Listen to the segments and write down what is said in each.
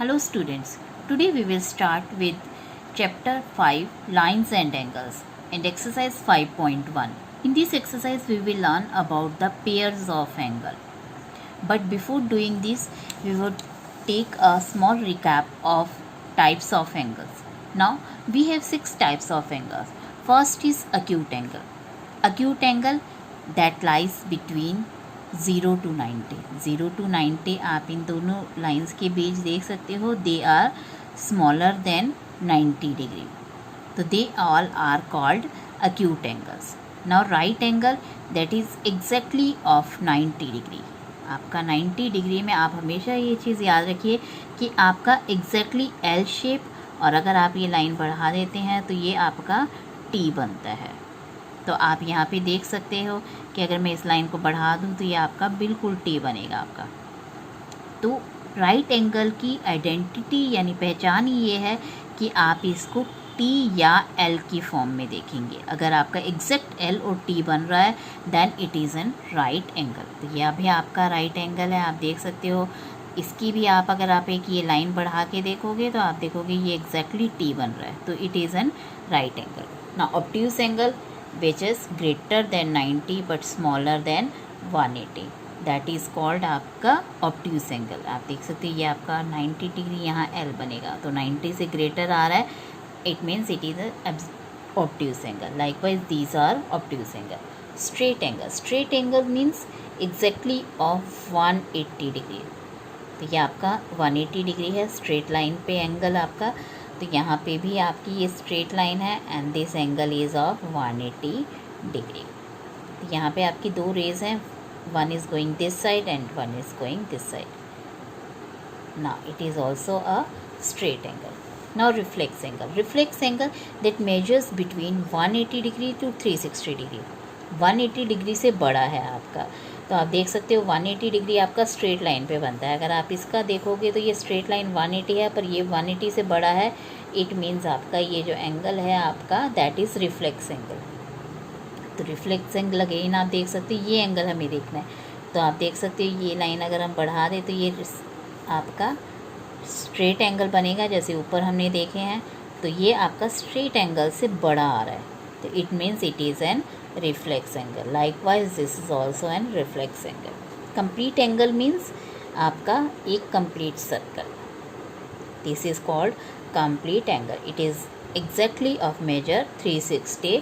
Hello students, today we will start with chapter 5 lines and angles and exercise 5.1. In this exercise we will learn about the pairs of angle. But before doing this we would take a small recap of types of angles. Now we have 6 types of angles. First is acute angle. Acute angle that lies between 0 to 90. 0 to 90 आप इन दोनों lines के बीच देख सकते हो. They are smaller than 90 degree. तो they all are called acute angles. Now right angle that is exactly of 90 degree. आपका 90 degree में आप हमेशा ये चीज़ याद रखिए कि आपका एग्जैक्टली एल शेप, और अगर आप ये लाइन बढ़ा देते हैं तो ये आपका टी बनता है. तो आप यहाँ पे देख सकते हो कि अगर मैं इस लाइन को बढ़ा दूँ तो ये आपका बिल्कुल टी बनेगा आपका. तो राइट एंगल की आइडेंटिटी यानी पहचान ये है कि आप इसको टी या एल की फॉर्म में देखेंगे. अगर आपका एग्जैक्ट एल और टी बन रहा है then it is an right angle. तो यह भी आपका राइट एंगल है, आप देख सकते हो. इसकी भी आप अगर आप एक ये लाइन बढ़ा के देखोगे तो आप देखोगे ये एग्जैक्टली टी बन रहा है. तो it is an right angle. ना obtuse angle which is greater than 90 but smaller than 180, that is called आपका obtuse angle. आप देख सकते हैं ये आपका 90 डिग्री यहाँ L बनेगा. तो 90 से ग्रेटर आ रहा है, it means it is a obtuse angle. Likewise these are obtuse angle. Straight angle. Straight angle means exactly of 180 degree. तो ये आपका 180 डिग्री है स्ट्रेट लाइन पे एंगल आपका. तो यहाँ पे भी आपकी ये स्ट्रेट लाइन है and this angle is of 180 degree. तो यहाँ पे आपकी दो रेज हैं, one is going this side and one is going this side. Now it is also a straight angle. Now reflex angle. Reflex angle that measures between 180 degree to 360 degree. 180 degree से बड़ा है आपका. तो आप देख सकते हो 180 डिग्री आपका स्ट्रेट लाइन पे बनता है. अगर आप इसका देखोगे तो ये स्ट्रेट लाइन 180 है पर ये 180 से बड़ा है. इट मीन्स आपका ये जो एंगल है आपका दैट इज़ रिफ्लेक्स एंगल. तो रिफ्लेक्स एंगल अगेन आप देख सकते हो ये एंगल हमें देखना है. तो आप देख सकते हो ये लाइन अगर हम बढ़ा दें तो ये आपका स्ट्रेट एंगल बनेगा जैसे ऊपर हमने देखे हैं. तो ये आपका स्ट्रेट एंगल से बड़ा आ रहा है. तो it means it is N reflex angle. Likewise this is also an reflex angle. Complete angle means आपका एक complete circle. This is called complete angle. It is exactly of measure 360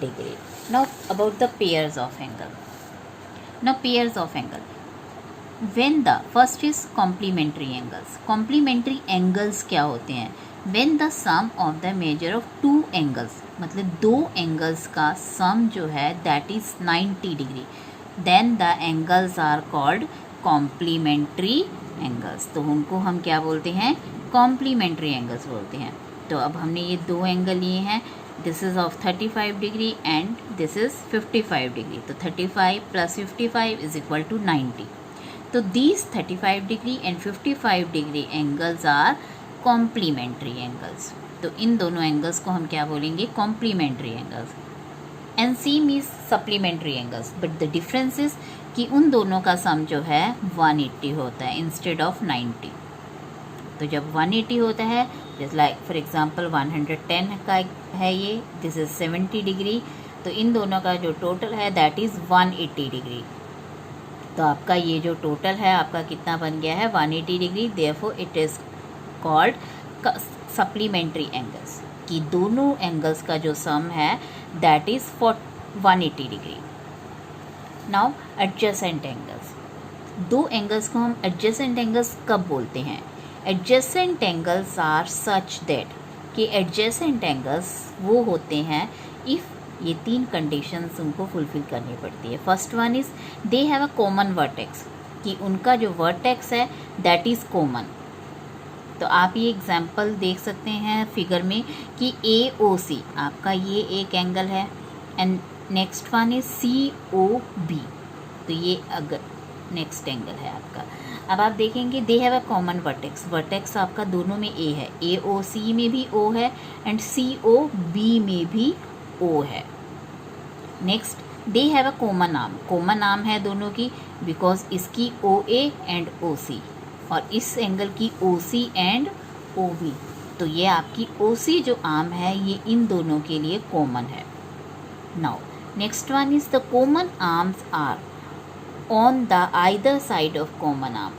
degree. Now about the pairs of angle. Now pairs of angle. When the first is complementary angles. Complementary angles क्या होते हैं? When the sum of the measure of two angles, मतलब दो angles का sum जो है that is 90 degree, then the angles are called complementary angles. तो उनको हम क्या बोलते हैं? कॉम्प्लीमेंट्री एंगल्स बोलते हैं. तो अब हमने ये दो एंगल लिए हैं, this is of 35 degree and this is 55 degree. तो 35 प्लस 55 इज इक्वल टू 90. तो these 35 degree and 55 degree angles are complementary angles. तो इन दोनों एंगल्स को हम क्या बोलेंगे? Complementary angles. And same is supplementary angles, but the difference is कि उन दोनों का सम जो है 180 होता है इंस्टेड ऑफ 90. तो जब 180 होता है जैसे लाइक फॉर एग्जांपल 110 का है ये, दिस इज 70 डिग्री. तो इन दोनों का जो टोटल है दैट इज़ 180 डिग्री. तो आपका ये जो टोटल है आपका कितना बन गया है? 180 degree. Therefore it is called supplementary angles, कि दोनों एंगल्स का जो सम है that is 180 degree. Now adjacent angles. दो एंगल्स को हम एडजेसेंट एंगल्स कब बोलते हैं? Adjacent angles are such that कि एडजेसेंट एंगल्स वो होते हैं इफ़ ये तीन कंडीशंस उनको फुलफिल करनी पड़ती है. First one is they have a common vertex, कि उनका जो वर्टेक्स है दैट इज़ कॉमन. तो आप ये एग्जाम्पल देख सकते हैं फिगर में कि AOC आपका ये एक एंगल है and next one is COB. तो ये अगर नेक्स्ट एंगल है आपका. अब आप देखेंगे they have a common vertex. Vertex आपका दोनों में A है, AOC में भी O है एंड COB में भी O है. Next they have a common arm. Common arm है दोनों की बिकॉज इसकी OA एंड OC. और इस एंगल की OC एंड OB। तो ये आपकी OC जो आर्म है ये इन दोनों के लिए कॉमन है। Now next one is the common arms are on the either side of common arm.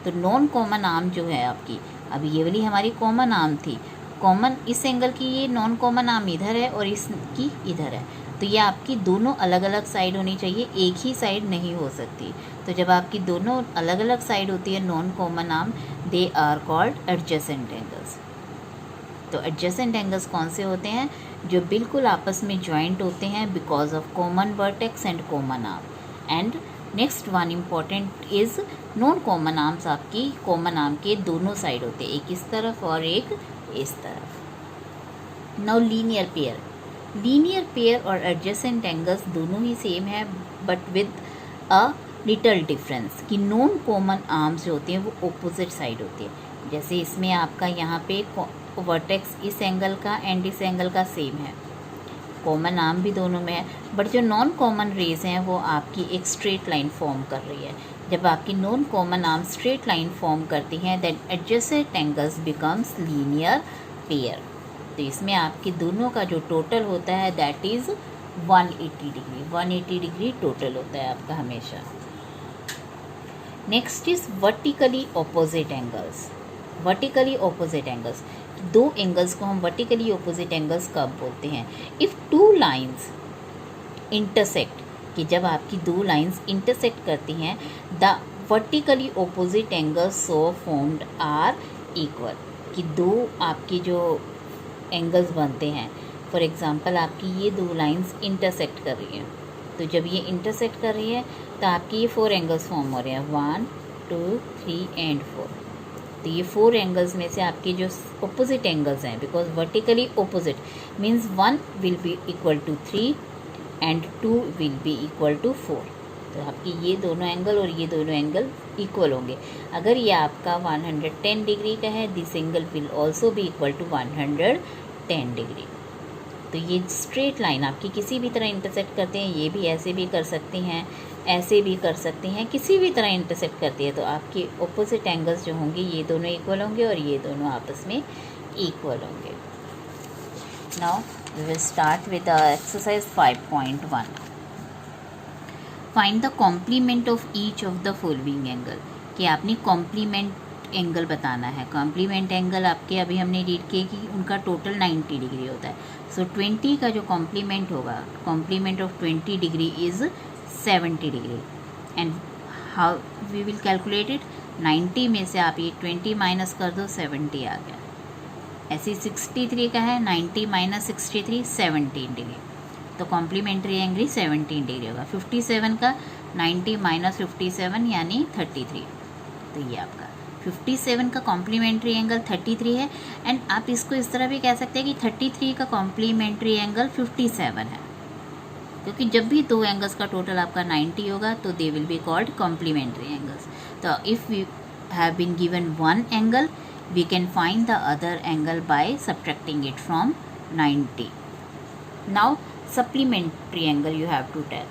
तो नॉन कॉमन आर्म जो है आपकी, अभी ये वाली हमारी कॉमन आर्म थी, कॉमन इस एंगल की ये नॉन कॉमन आर्म इधर है और इसकी इधर है। तो ये आपकी दोनों अलग अलग साइड होनी चाहिए, एक ही साइड नहीं हो सकती। तो जब आपकी दोनों अलग अलग साइड होती है non common arm, they are called adjacent angles. तो एडजेसेंट एंगल्स कौन से होते हैं? जो बिल्कुल आपस में ज्वाइंट होते हैं because of common vertex and common arm. And next one important is non common arms आपकी कॉमन आर्म के दोनों साइड होते हैं, एक इस तरफ और एक इस तरफ। नाउ लीनियर पेयर और एडजेसेंट एंगल्स दोनों ही सेम है but with a little difference कि नॉन कॉमन आर्म्स जो होते हैं वो ऑपोजिट साइड होती है। जैसे इसमें आपका यहाँ पे वर्टेक्स इस एंगल का एंड इस एंगल का सेम है, कॉमन आर्म भी दोनों में है, बट जो नॉन कॉमन रेज हैं वो आपकी एक स्ट्रेट लाइन फॉर्म कर रही है। जब आपकी non common arm straight line form करती हैं then adjacent angles becomes linear pair. तो इसमें आपके दोनों का जो टोटल होता है that is 180 degree. 180 degree total होता है आपका हमेशा। Next is vertically opposite angles. Vertically opposite angles, दो एंगल्स को हम वर्टिकली ऑपोजिट एंगल्स कब बोलते हैं? इफ़ टू लाइंस इंटरसेक्ट, कि जब आपकी दो लाइंस इंटरसेक्ट करती हैं, the vertically opposite angles so formed are equal, कि दो आपकी जो एंगल्स बनते हैं, फॉर एग्जांपल आपकी ये दो लाइंस इंटरसेक्ट कर रही हैं, तो जब ये इंटरसेक्ट कर रही है तो आपकी ये 4 एंगल्स फॉर्म हो रहे हैं, 1 2 3 एंड 4। तो ये 4 एंगल्स में से आपके जो ऑपोजिट एंगल्स हैं, because vertically opposite means 1 will be equal to 3 and 2 will be equal to 4। तो आपकी ये दोनों एंगल और ये दोनों एंगल इक्वल होंगे। अगर ये आपका 110 डिग्री का है, this angle will also be equal to 110 degree. तो ये स्ट्रेट लाइन आपकी किसी भी तरह इंटरसेक्ट करते हैं, ये भी ऐसे भी कर सकती हैं, ऐसे भी कर सकती हैं, किसी भी तरह इंटरसेक्ट करती है, तो आपके ऑपोजिट एंगल्स जो होंगे ये दोनों इक्वल होंगे और ये दोनों आपस में इक्वल होंगे। Now we will start with exercise 5.1। Find the complement of each of the following angle, कि आपने कॉम्प्लीमेंट एंगल बताना है। कॉम्प्लीमेंट एंगल आपके अभी हमने रीड किए कि उनका टोटल 90 डिग्री होता है। सो 20 का जो कॉम्प्लीमेंट होगा, complement of 20 degree is 70 degree. And how we will calculate it? 90 में से आप ये 20 माइनस कर दो, 70 आ गया। ऐसे 63 का है, 90 माइनस 63 17 डिग्री, तो कॉम्प्लीमेंट्री एंगल 17 डिग्री होगा। 57 का 90 माइनस 57 यानी 33, तो ये आपका 57 का कॉम्प्लीमेंट्री एंगल 33 है। एंड आप इसको इस तरह भी कह सकते हैं कि 33 का कॉम्प्लीमेंट्री एंगल 57 है, क्योंकि जब भी दो एंगल्स का टोटल आपका 90 होगा तो they will be called complementary angles. तो if we have been given one angle, we can find the other angle by subtracting it from 90। Now supplementary angle you have to tell.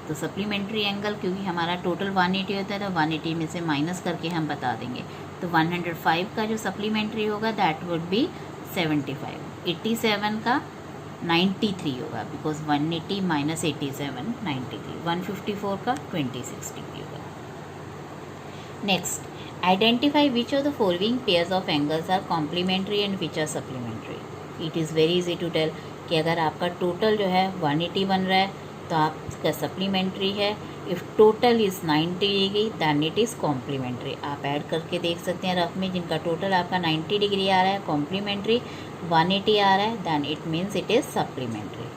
तो supplementary angle, क्योंकि हमारा total 180 होता है तो 180 में से minus करके हम बता देंगे। तो 105 का जो सप्लीमेंट्री होगा दैट वुड बी 75। 87 का 93 होगा, बिकॉज 180 माइनस 87 93। 154 का 26 डिग्री होगा। Next, identify which of the following pairs of angles are complementary and which are supplementary. It is very easy to tell कि अगर आपका टोटल जो है 180 बन रहा है तो आपका सप्लीमेंट्री है। If total is 90 degree then it is complementary. आप ऐड करके देख सकते हैं रफ में, जिनका टोटल आपका 90 डिग्री आ रहा है कॉम्प्लीमेंट्री, 180 आ रहा है then it means it is supplementary.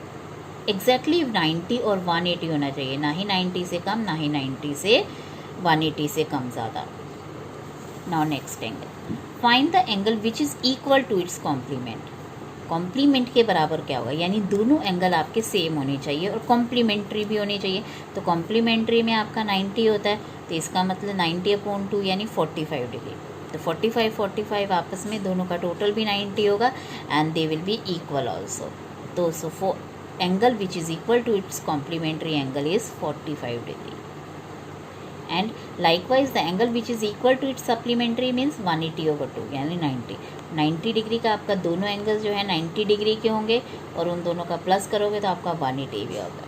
Exactly 90 और 180 होना चाहिए, ना ही 90 से कम ना ही 90 से 180 से कम ज़्यादा। Now next angle, find the angle which is equal to its complement. Complement के बराबर क्या होगा, यानी दोनों एंगल आपके सेम होने चाहिए और कॉम्प्लीमेंट्री भी होनी चाहिए। तो कॉम्प्लीमेंट्री में आपका 90 होता है तो इसका मतलब 90/2 यानी 45 डिग्री। तो 45 आपस में दोनों का टोटल भी 90 होगा and they will be equal also. तो so angle which is equal to its complementary angle is 45 degree. And likewise the angle which is equal to its supplementary means 180/2 यानी 90 डिग्री का आपका दोनों एंगल्स जो है 90 degree के होंगे और उन दोनों का प्लस करोगे तो आपका 180 भी होगा।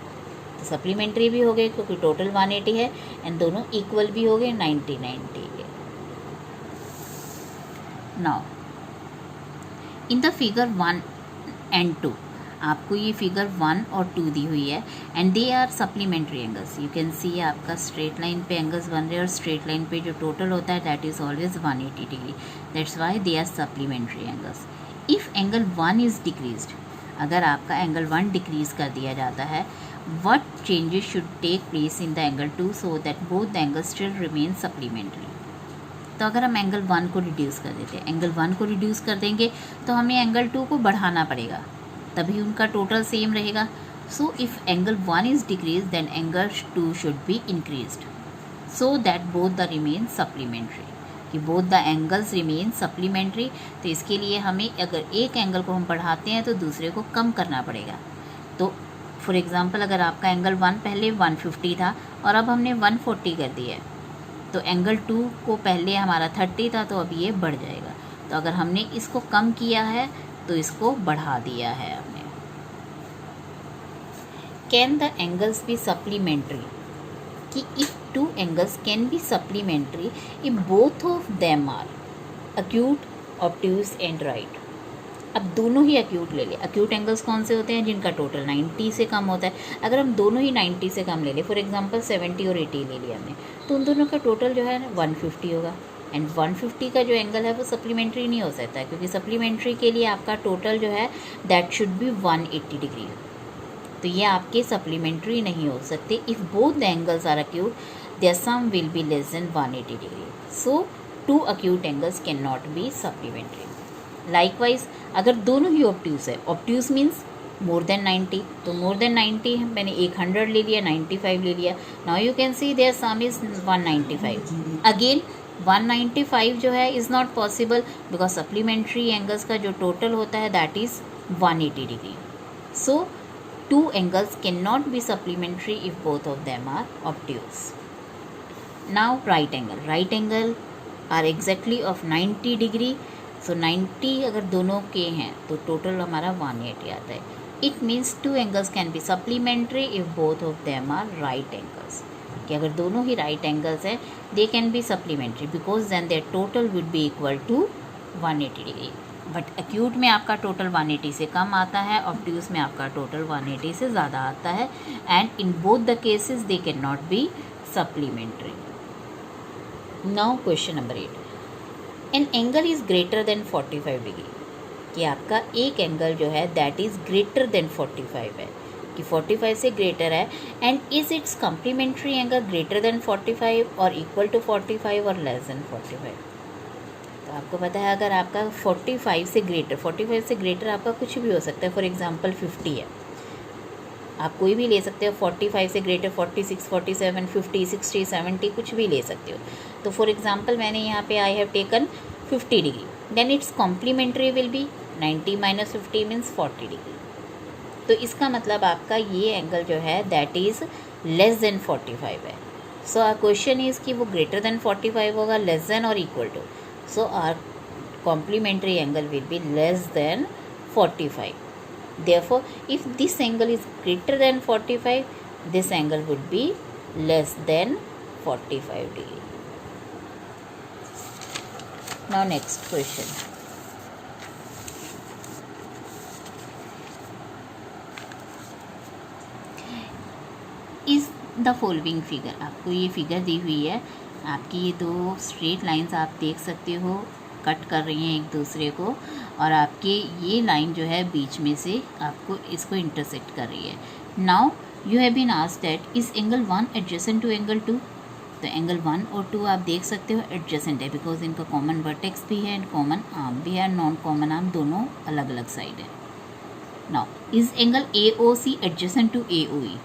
तो सप्लीमेंट्री भी हो गए क्योंकि टोटल 180 है एंड दोनों इक्वल भी हो गए 90 के। Now in the figure 1 and 2 आपको ये फिगर 1 और 2 दी हुई है and they are supplementary angles. You can see आपका स्ट्रेट लाइन पे एंगल्स बन रहे हैं और स्ट्रेट लाइन पे जो टोटल होता है that is always 180 degree, that's why they are supplementary angles. If angle 1 is decreased, अगर आपका एंगल 1 डिक्रीज कर दिया जाता है, what changes should take place in the angle 2 so that both the angles still remain supplementary। तो अगर हम angle 1 को रिड्यूस कर देते हैं, एंगल 1 को रिड्यूस कर देंगे तो हमें एंगल 2 को बढ़ाना पड़ेगा, तभी उनका टोटल सेम रहेगा। So if angle 1 is decrease then angle 2 should be increased so that both the remain supplementary, कि both the angles remain supplementary. तो इसके लिए हमें अगर एक एंगल को हम बढ़ाते हैं तो दूसरे को कम करना पड़ेगा। तो फॉर एग्ज़ाम्पल अगर आपका एंगल 1 पहले 150 था और अब हमने 140 कर दिया है, तो एंगल 2 को पहले हमारा 30 था तो अब ये बढ़ जाएगा। तो अगर हमने इसको कम किया है तो इसको बढ़ा दिया है हमने। Can the angles be supplementary, कि if two angles can be supplementary if both of them are acute, obtuse and right. अब दोनों ही अक्यूट ले लें। अक्यूट एंगल्स कौन से होते हैं? जिनका टोटल 90 से कम होता है। अगर हम दोनों ही 90 से कम ले लें, फॉर एग्जांपल 70 और 80 ले लिया हमने, तो उन दोनों का टोटल जो है 150 होगा एंड 150 का जो एंगल है वो सप्लीमेंट्री नहीं हो सकता है, क्योंकि सप्लीमेंट्री के लिए आपका टोटल जो है दैट शुड बी 180 डिग्री। तो ये आपके सप्लीमेंट्री नहीं हो सकते। If both the angles are acute their sum will be less than 180 degree, so two acute angles can not be supplementary. Likewise अगर दोनों ही ऑब्ट्यूज है, ऑब्ट्यूज मीन्स मोर देन 90, तो मोर देन 90 मैंने 100 ले लिया, 95 ले लिया। Now you can see their sum is 195। Again 195 जो है is not possible because supplementary angles का जो टोटल होता है that is 180 degree. So two angles cannot be supplementary if both of them are obtuse. Now right angle are exactly of 90 degree. So 90 अगर दोनों के हैं तो टोटल हमारा 180 आता है। It means two angles can be supplementary if both of them are right angles. कि अगर दोनों ही right angles हैं they can be supplementary because then their total would be equal to 180 degree. But acute में आपका total 180 से कम आता है, obtuse में आपका टोटल 180 से ज़्यादा आता है and in both the cases they can not be supplementary. Now question number 8, an angle is greater than 45 degree, कि आपका एक एंगल जो है दैट इज़ ग्रेटर देन 45 है, कि 45 से ग्रेटर है and is its complementary angle greater than 45 और इक्वल टू 45 और लेस देन 45। तो आपको पता है अगर आपका 45 से ग्रेटर आपका कुछ भी हो सकता है। फॉर एग्जांपल 50 है, आप कोई भी ले सकते हो। 45 से ग्रेटर 46, 47, 50, 60, 70 कुछ भी ले सकते हो। तो फॉर एग्जांपल मैंने यहाँ पे I have taken 50 degree, then its complementary will be 90 minus 50 means 40 degree. तो इसका मतलब आपका ये एंगल जो है दैट इज़ लेस देन 45 है। सो आवर क्वेश्चन इज़ कि वो ग्रेटर देन 45 होगा, लेस देन और equal to. So our complementary angle will be less than 45. Therefore, if this angle is greater than 45, this angle would be less than 45 degree. Now next question. Is the following figure, आपको ये figure दी हुई है, आपकी ये दो straight lines आप देख सकते हो कट कर रही हैं एक दूसरे को, और आपके ये लाइन जो है बीच में से आपको इसको इंटरसेक्ट कर रही है। Now you have been asked that is angle 1 adjacent to angle 2। तो एंगल 1 और 2 आप देख सकते हो एडजेसेंट है बिकॉज इनका कॉमन वर्टेक्स भी है एंड कॉमन आर्म भी है, नॉन कॉमन आर्म दोनों अलग अलग साइड है। Now is angle AOC adjacent to AOE।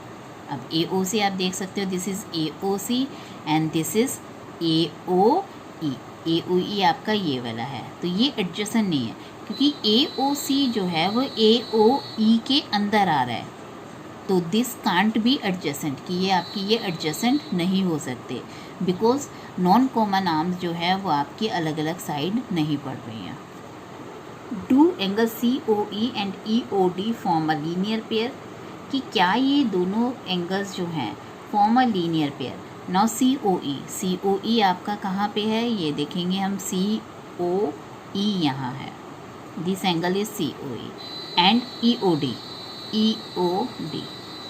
अब AOC आप देख सकते हो this is AOC and this is AOE। AOE आपका ये वाला है, तो ये एडजेसेंट नहीं है क्योंकि AOC जो है वो AOE के अंदर आ रहा है, तो दिस कांट बी एडजेसेंट, कि ये आपकी ये एडजेसेंट नहीं हो सकते। बिकॉज नॉन कॉमन आर्म्स जो है वो आपकी अलग अलग साइड नहीं पड़ रही हैं. Do angle COE and EOD form a linear pair, कि क्या ये दोनों एंगल्स जो हैं form a linear pair. Now COE आपका कहाँ पे है, ये देखेंगे हम, COE यहाँ है. This angle is COE and EOD.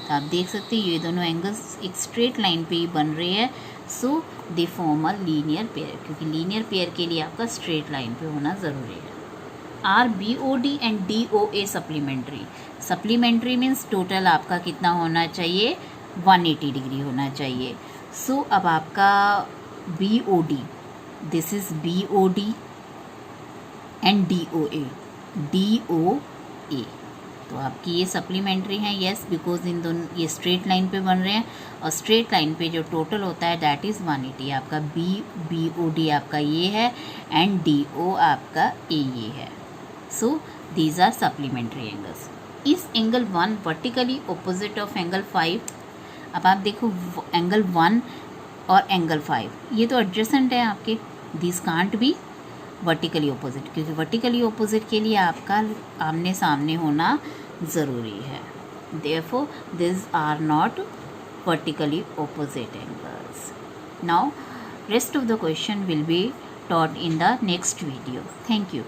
तो आप देख सकते हैं ये दोनों एंगल्स एक स्ट्रेट लाइन पे ही बन रहे हैं. So they form a linear pair, क्योंकि लीनियर पेयर के लिए आपका स्ट्रेट लाइन पे होना ज़रूरी है. Are BOD and DOA supplementary means total आपका कितना होना चाहिए, 180 डिग्री होना चाहिए. सो अब आपका BOD, this is BOD and DOA. तो आपकी ये सप्लीमेंट्री हैं, येस, बिकॉज इन दोनों ये स्ट्रेट लाइन पे बन रहे हैं और स्ट्रेट लाइन पे जो टोटल होता है दैट इज़ 180. आपका BOD आपका ये है एंड DO आपका ये है. So these are supplementary angles. Is angle 1 vertically opposite of angle 5. अब आप देखो एंगल 1 और एंगल 5 ये तो एडजेसेंट है आपके, this can't be vertically opposite, क्योंकि वर्टिकली ऑपोजिट के लिए आपका आमने सामने होना ज़रूरी है. Therefore this are not vertically opposite angles. Now rest of the question will be taught in the next video. Thank you.